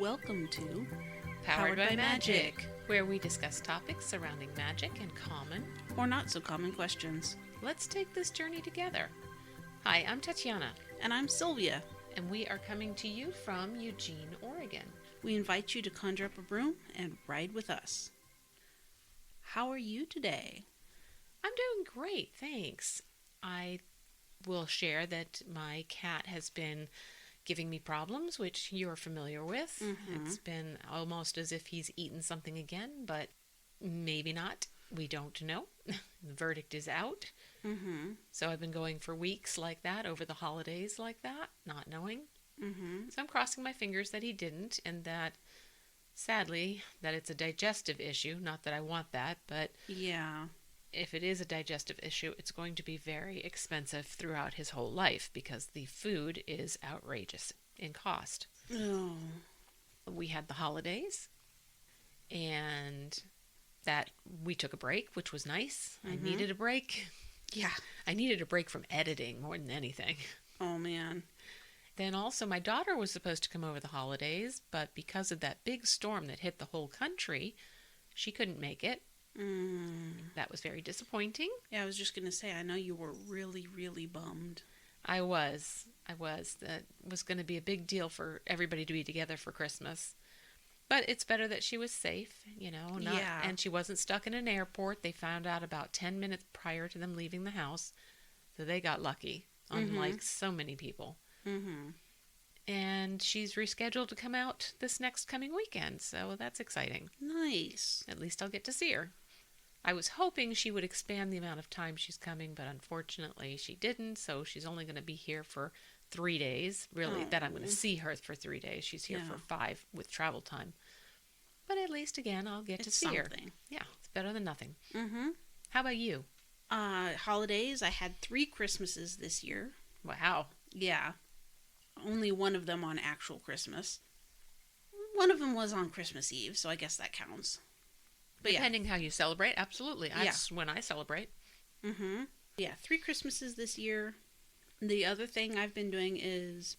Welcome to Powered by Magic, where we discuss topics surrounding magic and common. or not so common questions. Let's take this journey together. Hi, I'm Tatiana, And I'm Sylvia. and we are coming to you from Eugene, Oregon. We invite you to conjure up a broom and ride with us. How are you today? I'm doing great, thanks. I will share that my cat has been giving me problems, which you're familiar with. It's been almost as if he's eaten something again, but maybe not. We don't know. The verdict is out. So I've been going for weeks like that, over the holidays like that, not knowing. So I'm crossing my fingers that he didn't, and that, sadly, that it's a digestive issue. Not that I want that, but Yeah. if it is a digestive issue, it's going to be very expensive throughout his whole life because the food is outrageous in cost. Oh. We had the holidays, and that we took a break, which was nice. I needed a break. Yeah. I needed a break from editing more than anything. Oh, man. Then also my daughter was supposed to come over the holidays, but because of that big storm that hit the whole country, she couldn't make it. That was very disappointing. Yeah, I was just going to say, I know you were really, really bummed. I was. That was going to be a big deal for everybody to be together for Christmas. But it's better that she was safe, Yeah. And she wasn't stuck in an airport. They found out about 10 minutes prior to them leaving the house. So they got lucky, unlike so many people. And she's rescheduled to come out this next coming weekend, so that's exciting. Nice. At least I'll get to see her. I was hoping she would expand the amount of time she's coming, but unfortunately she didn't, so she's only going to be here for 3 days. Really, that I'm going to see her for 3 days. She's here for 5 with travel time. But at least, again, I'll get to see her. Yeah, it's better than nothing. How about you? Holidays, I had 3 Christmases this year. Wow. Yeah. Only one of them on actual Christmas. One of them was on Christmas Eve, so I guess that counts. But Depending how you celebrate, absolutely. That's when I celebrate. Yeah, 3 Christmases this year. The other thing I've been doing is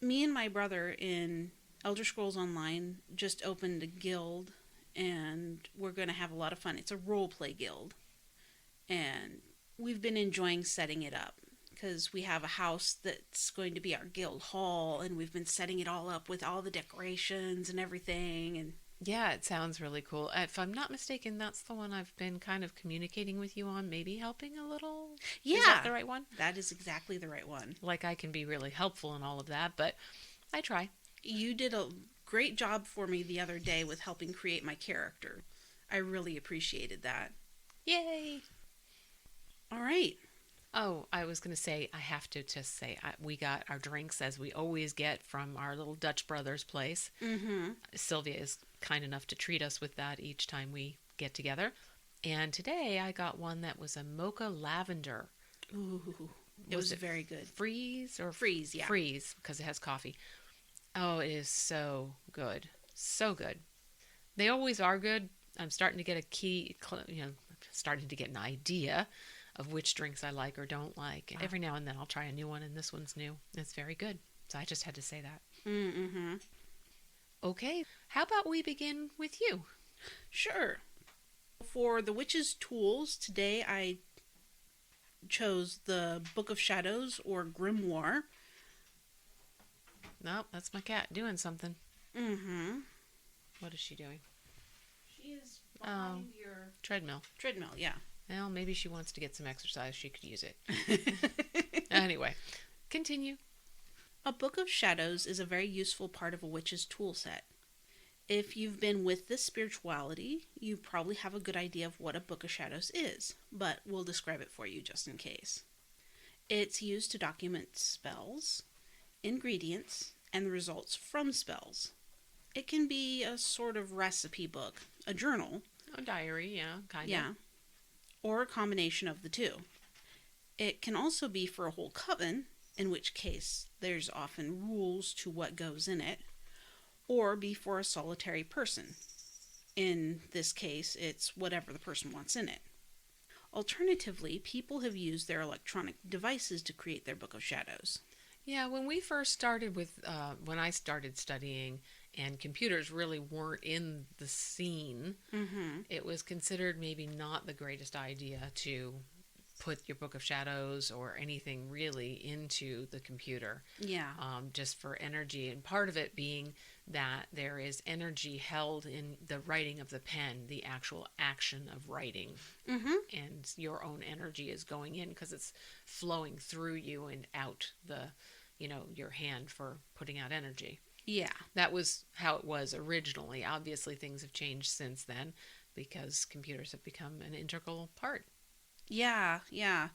me and my brother in Elder Scrolls Online just opened a guild, and we're going to have a lot of fun. It's a role play guild, and we've been enjoying setting it up because we have a house that's going to be our guild hall, and we've been setting it all up with all the decorations and everything. And Yeah, it sounds really cool. If I'm not mistaken, that's the one I've been kind of communicating with you on, maybe helping a little. yeah, Is that the right one? that is exactly the right one. Like, I can be really helpful in all of that, but I try. You did a great job for me the other day with helping create my character. I really appreciated that. Yay! All right. Oh, I was going to say, I have to just say, we got our drinks as we always get from our little Dutch Brothers place. Sylvia is kind enough to treat us with that each time we get together. And today I got one that was a mocha lavender. Ooh, it was very good. Freeze or Freeze, yeah. Freeze, because it has coffee. Oh, it is so good. So good. They always are good. I'm starting to get starting to get an idea of which drinks I like or don't like. Every now and then I'll try a new one, and this one's new. It's very good. So I just had to say that. Okay, how about we begin with you? Sure. For the witch's tools, today I chose the Book of Shadows, or Grimoire. No, that's my cat doing something. What is she doing? She is behind your Treadmill. treadmill, yeah. Well, maybe she wants to get some exercise. She could use it. Anyway, continue. A Book of Shadows is a very useful part of a witch's tool set. If you've been with this spirituality, you probably have a good idea of what a Book of Shadows is, but we'll describe it for you just in case. It's used to document spells, ingredients, and the results from spells. It can be a sort of recipe book, a journal. A diary, yeah, kind of. Yeah. Or a combination of the two. It can also be for a whole coven, in which case there's often rules to what goes in it, or be for a solitary person. In this case, it's whatever the person wants in it. Alternatively, people have used their electronic devices to create their Book of Shadows. Yeah, when we first started with, when I started studying, and computers really weren't in the scene, it was considered maybe not the greatest idea to put your Book of Shadows or anything really into the computer. Yeah. Just for energy. And part of it being that there is energy held in the writing of the pen, the actual action of writing. And your own energy is going in because it's flowing through you and out your hand for putting out energy. Yeah. That was how it was originally. Obviously, things have changed since then because computers have become an integral part. Yeah, yeah.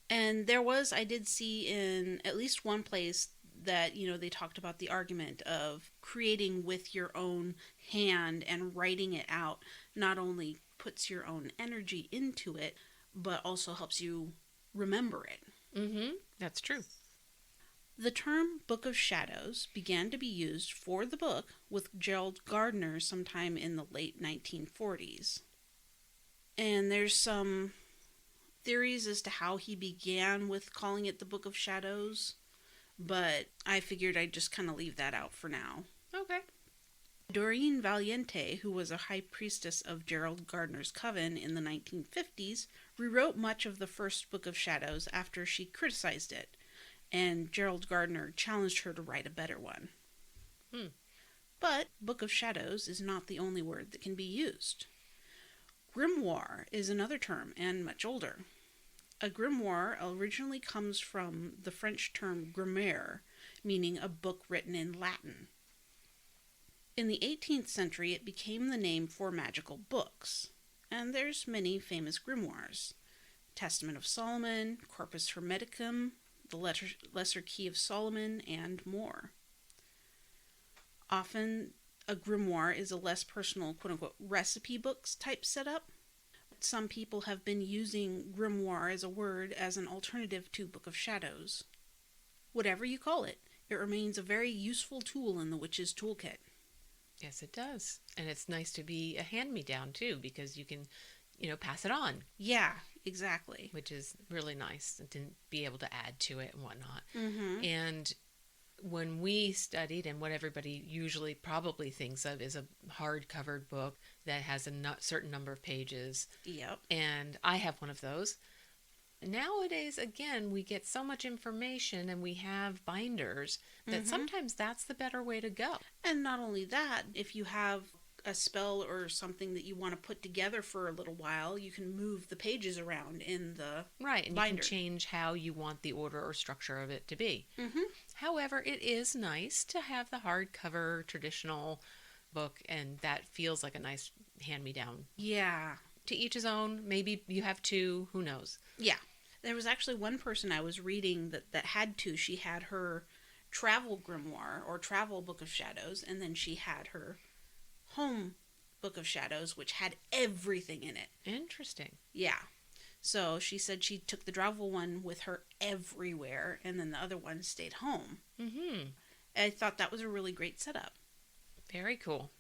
And I did see in at least one place that, they talked about the argument of creating with your own hand and writing it out not only puts your own energy into it, but also helps you remember it. That's true. The term Book of Shadows began to be used for the book with Gerald Gardner sometime in the late 1940s. And there's some theories as to how he began with calling it the Book of Shadows, but I figured I'd just kind of leave that out for now. Okay. Doreen Valiente, who was a high priestess of Gerald Gardner's coven in the 1950s, rewrote much of the first Book of Shadows after she criticized it, and Gerald Gardner challenged her to write a better one. But Book of Shadows is not the only word that can be used. Grimoire is another term, and much older. A grimoire originally comes from the French term grammaire, meaning a book written in Latin. In the 18th century, it became the name for magical books, and there's many famous grimoires. Testament of Solomon, Corpus Hermeticum, the Lesser Key of Solomon, and more. Often, a grimoire is a less personal, quote-unquote, recipe books type setup. Some people have been using grimoire as a word as an alternative to Book of Shadows. Whatever you call it, it remains a very useful tool in the witch's toolkit. Yes, it does. And it's nice to be a hand-me-down, too, because you can, pass it on. Yeah, exactly. Which is really nice to be able to add to it and whatnot. And when we studied, and what everybody usually probably thinks of is a hard-covered book that has a certain number of pages. Yep. And I have one of those. Nowadays, again, we get so much information and we have binders that sometimes that's the better way to go. And not only that, if you have a spell or something that you want to put together for a little while, you can move the pages around in the right, and binder. You can change how you want the order or structure of it to be. However, it is nice to have the hardcover traditional book, and that feels like a nice hand-me-down. Yeah. To each his own. Maybe you have two. Who knows? Yeah. There was actually one person I was reading that had two. She had her travel grimoire or travel Book of Shadows, and then she had her home Book of Shadows, which had everything in it. Interesting. Yeah. So she said she took the travel one with her everywhere, and then the other one stayed home. I thought that was a really great setup. Very cool.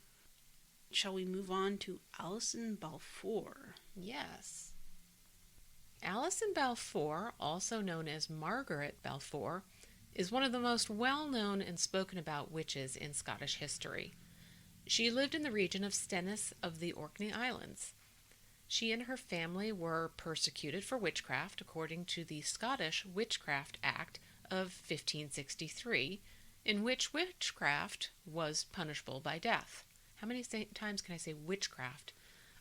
Shall we move on to Alison Balfour? Yes. Alison Balfour, also known as Margaret Balfour, is one of the most well-known and spoken about witches in Scottish history. She lived in the region of Stennis of the Orkney Islands. She and her family were persecuted for witchcraft according to the Scottish Witchcraft Act of 1563, in which witchcraft was punishable by death. How many times can I say witchcraft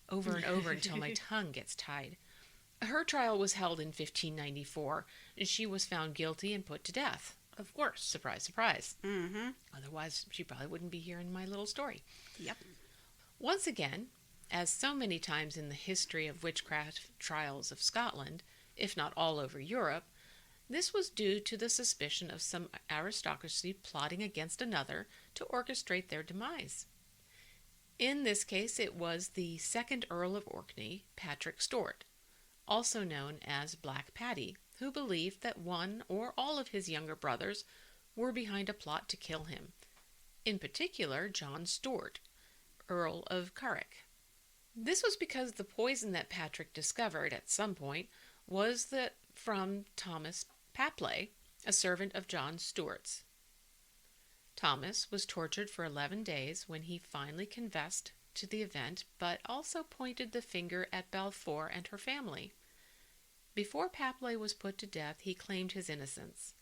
over and over until my tongue gets tied? Her trial was held in 1594, and she was found guilty and put to death. Of course. Surprise, surprise. Otherwise, she probably wouldn't be here in my little story. Yep. Once again, as so many times in the history of witchcraft trials of Scotland, if not all over Europe, this was due to the suspicion of some aristocracy plotting against another to orchestrate their demise. In this case, it was the second Earl of Orkney, Patrick Stewart, also known as Black Paddy, who believed that one or all of his younger brothers were behind a plot to kill him. In particular, John Stewart, Earl of Carrick. This was because the poison that Patrick discovered at some point was from Thomas Papley, a servant of John Stewart's. Thomas was tortured for 11 days when he finally confessed to the event, but also pointed the finger at Balfour and her family. Before Papley was put to death, he claimed his innocence.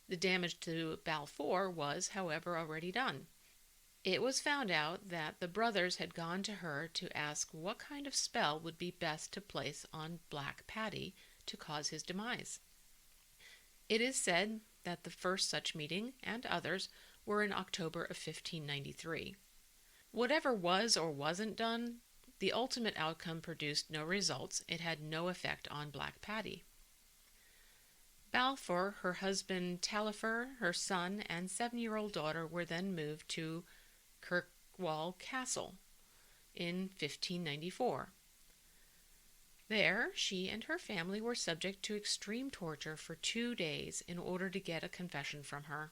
The damage to Balfour was, however, already done. It was found out that the brothers had gone to her to ask what kind of spell would be best to place on Black Paddy to cause his demise. It is said that the first such meeting, and others, were in October of 1593. Whatever was or wasn't done, the ultimate outcome produced no results. It had no effect on Black Paddy. Balfour, her husband Taillefer, her son, and 7-year-old daughter were then moved to Kirkwall Castle in 1594. There, she and her family were subject to extreme torture for 2 days in order to get a confession from her.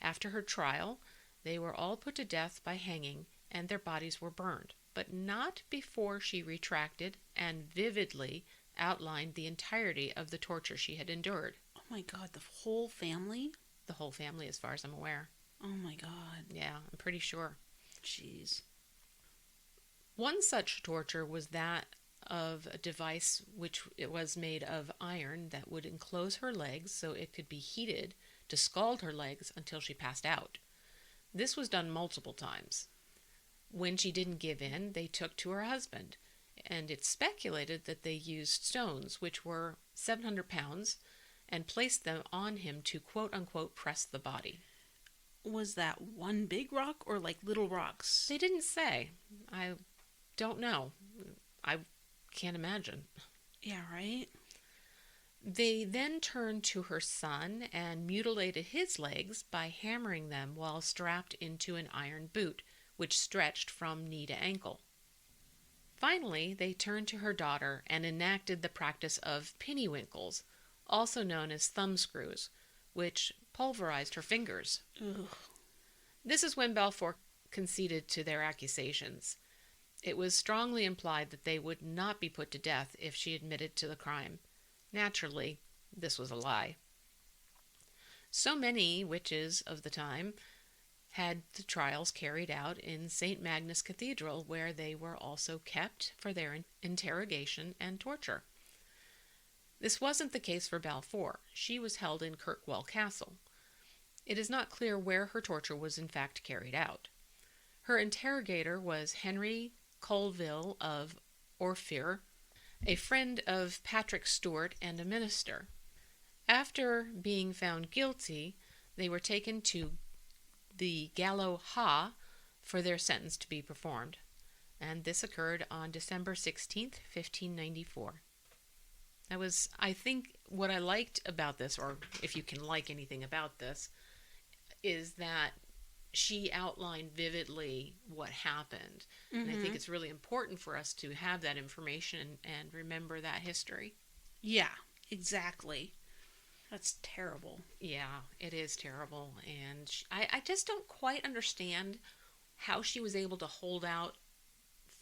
After her trial, they were all put to death by hanging, and their bodies were burned, but not before she retracted and vividly outlined the entirety of the torture she had endured. Oh my God, the whole family? The whole family, as far as I'm aware. Oh my God. Yeah, I'm pretty sure. Jeez. One such torture was that of a device which it was made of iron that would enclose her legs so it could be heated to scald her legs until she passed out. This was done multiple times. When she didn't give in, they took to her husband, and it's speculated that they used stones, which were 700 pounds, and placed them on him to quote-unquote press the body. Was that one big rock or like little rocks? They didn't say. I don't know. I can't imagine. Yeah, right? They then turned to her son and mutilated his legs by hammering them while strapped into an iron boot, which stretched from knee to ankle. Finally, they turned to her daughter and enacted the practice of pinnywinkles, also known as thumbscrews, which pulverized her fingers. Ugh. This is when Balfour conceded to their accusations. It was strongly implied that they would not be put to death if she admitted to the crime. Naturally, this was a lie. So many witches of the time had the trials carried out in St. Magnus Cathedral, where they were also kept for their interrogation and torture. This wasn't the case for Balfour. She was held in Kirkwall Castle. It is not clear where her torture was in fact carried out. Her interrogator was Henry Colville of Orfyre, a friend of Patrick Stewart and a minister. After being found guilty, they were taken to the Gallows Ha for their sentence to be performed, and this occurred on December 16th, 1594. That was, I think, what I liked about this, or if you can like anything about this, is that she outlined vividly what happened. Mm-hmm. And I think it's really important for us to have that information and remember that history. Yeah, exactly. That's terrible. Yeah, it is terrible. And I just don't quite understand how she was able to hold out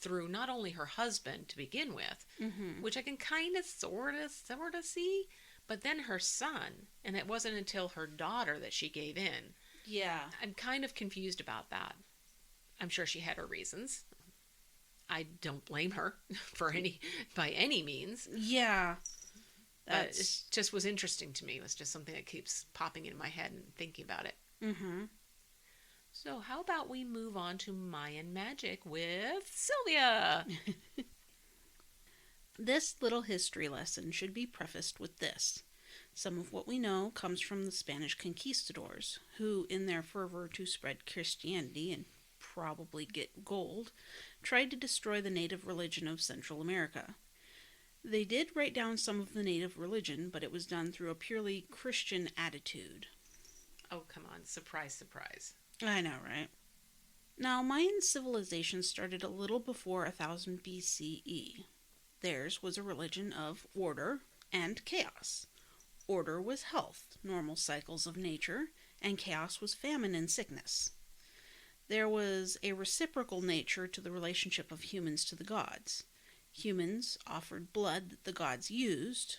through not only her husband to begin with, mm-hmm. which I can kind of sort of see, but then her son. And it wasn't until her daughter that she gave in. Yeah. I'm kind of confused about that. I'm sure she had her reasons. I don't blame her by any means. Yeah. But it just was interesting to me. It was just something that keeps popping in my head and thinking about it. Mm-hmm. So how about we move on to Mayan magic with Sylvia? This little history lesson should be prefaced with this. Some of what we know comes from the Spanish conquistadors, who, in their fervor to spread Christianity and probably get gold, tried to destroy the native religion of Central America. They did write down some of the native religion, but it was done through a purely Christian attitude. Oh, come on. Surprise, surprise. I know, right? Now, Mayan civilization started a little before 1000 BCE. Theirs was a religion of order and chaos. Order was health, normal cycles of nature, and chaos was famine and sickness. There was a reciprocal nature to the relationship of humans to the gods. Humans offered blood that the gods used,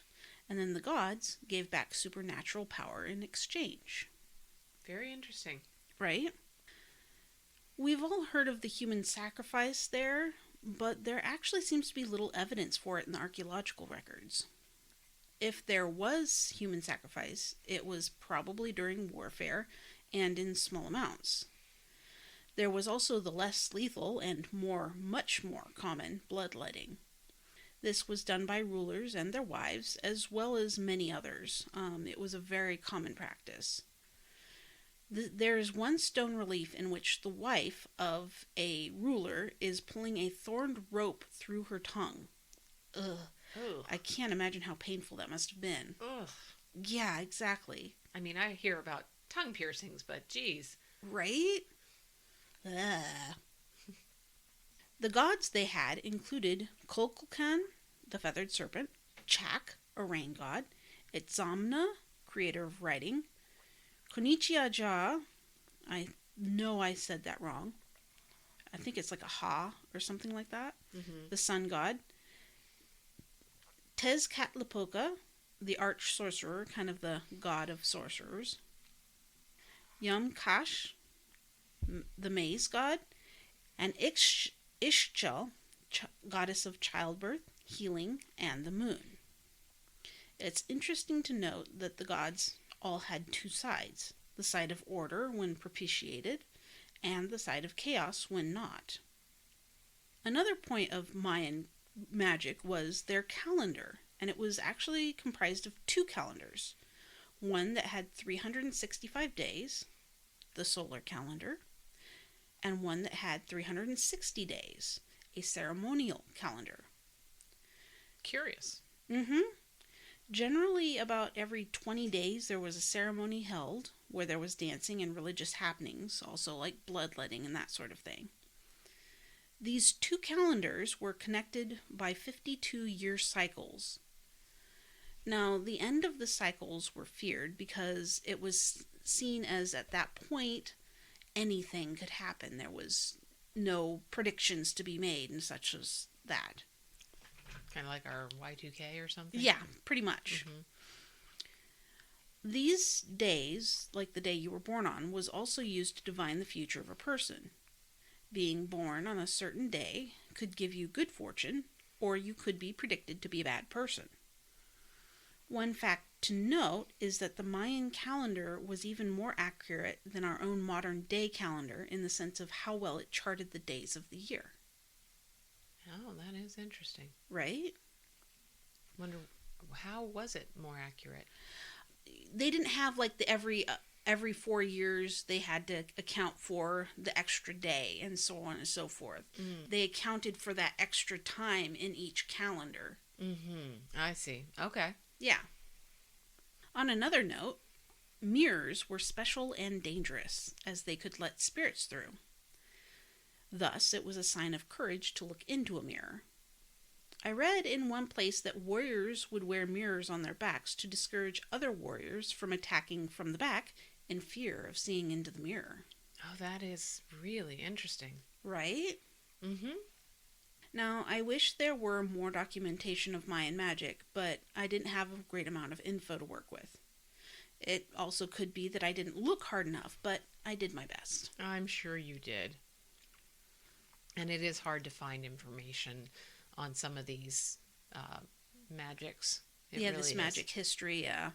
and then the gods gave back supernatural power in exchange. Very interesting. Right? We've all heard of the human sacrifice there, but there actually seems to be little evidence for it in the archaeological records. If there was human sacrifice, it was probably during warfare and in small amounts. There was also the less lethal and much more common bloodletting. This was done by rulers and their wives, as well as many others. It was a very common practice. There is one stone relief in which the wife of a ruler is pulling a thorned rope through her tongue. Ugh. Ugh. I can't imagine how painful that must have been. Ugh. Yeah, exactly. I mean, I hear about tongue piercings, but geez. Right? Ugh. The gods they had included Kukulkan, the feathered serpent, Chak, a rain god, Itzamna, creator of writing, Konichiaja, I know I said that wrong. I think it's like a ha or something like that. Mm-hmm. The sun god, Tezcatlipoca, the arch sorcerer, kind of the god of sorcerers, Yum Kash, the maize god, and Ixchel, goddess of childbirth, healing, and the moon. It's interesting to note that the gods all had two sides, the side of order when propitiated, and the side of chaos when not. Another point of Mayan magic was their calendar, and it was actually comprised of two calendars. One that had 365 days, the solar calendar, and one that had 360 days, a ceremonial calendar. Curious. Mm-hmm. Generally, about every 20 days, there was a ceremony held where there was dancing and religious happenings, also like bloodletting and that sort of thing. These two calendars were connected by 52-year cycles. Now, the end of the cycles were feared because it was seen as, at that point, anything could happen. There was no predictions to be made and such as that. Kind of like our Y2K or something? Yeah, pretty much. Mm-hmm. These days, like the day you were born on, was also used to divine the future of a person. Being born on a certain day could give you good fortune, or you could be predicted to be a bad person. One fact to note is that the Mayan calendar was even more accurate than our own modern day calendar in the sense of how well it charted the days of the year. Oh, that is interesting. Right? Wonder, how was it more accurate? They didn't have like the every 4 years they had to account for the extra day and so on and so forth. Mm. They accounted for that extra time in each calendar. Mm-hmm. I see. Okay. Yeah. On another note, mirrors were special and dangerous as they could let spirits through. Thus, it was a sign of courage to look into a mirror. I read in one place that warriors would wear mirrors on their backs to discourage other warriors from attacking from the back in fear of seeing into the mirror. Oh, that is really interesting. Right? Mm-hmm. Now, I wish there were more documentation of Mayan magic, but I didn't have a great amount of info to work with. It also could be that I didn't look hard enough, but I did my best. I'm sure you did. And it is hard to find information on some of these magics. It yeah, really this is. magic history, yeah.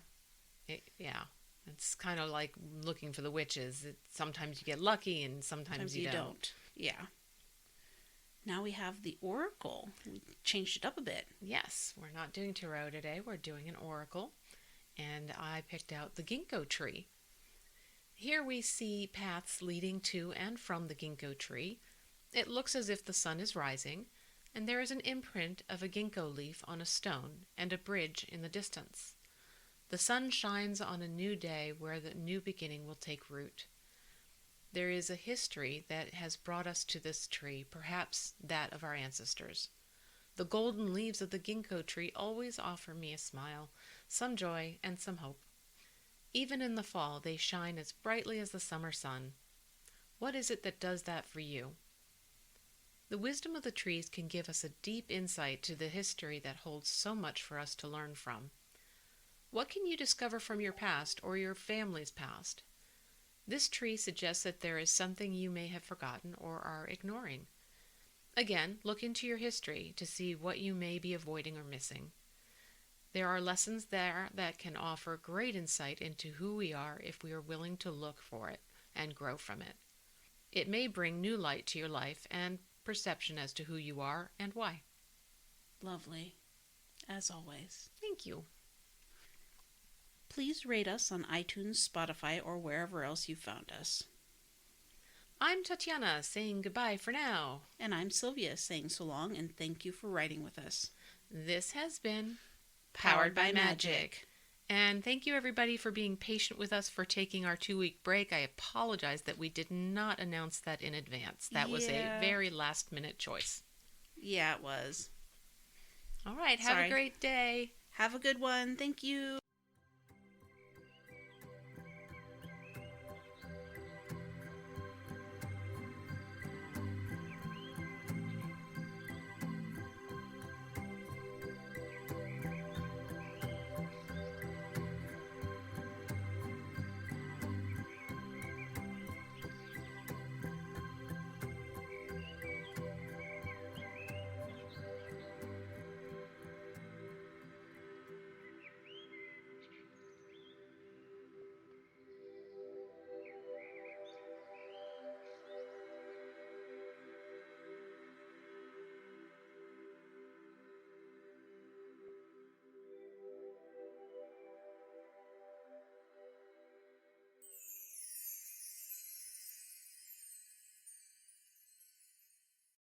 Yeah. It's kind of like looking for the witches. Sometimes you get lucky and sometimes you don't. Yeah. Now we have the oracle. We changed it up a bit. Yes, we're not doing tarot today. We're doing an oracle. And I picked out the ginkgo tree. Here we see paths leading to and from the ginkgo tree. It looks as if the sun is rising, and there is an imprint of a ginkgo leaf on a stone and a bridge in the distance. The sun shines on a new day where the new beginning will take root. There is a history that has brought us to this tree, perhaps that of our ancestors. The golden leaves of the ginkgo tree always offer me a smile, some joy, and some hope. Even in the fall, they shine as brightly as the summer sun. What is it that does that for you? The wisdom of the trees can give us a deep insight to the history that holds so much for us to learn from. What can you discover from your past or your family's past? This tree suggests that there is something you may have forgotten or are ignoring. Again, look into your history to see what you may be avoiding or missing. There are lessons there that can offer great insight into who we are if we are willing to look for it and grow from it. It may bring new light to your life and perception as to who you are and why. Lovely, as always. Thank you. Please rate us on iTunes, Spotify, or wherever else you found us. I'm Tatiana saying goodbye for now. And I'm Sylvia saying so long and thank you for writing with us. This has been Powered by Magic. And thank you everybody for being patient with us for taking our 2-week break. I apologize that we did not announce that in advance. That was a very last minute choice. Yeah, it was. All right, have a great day. Have a good one. Thank you.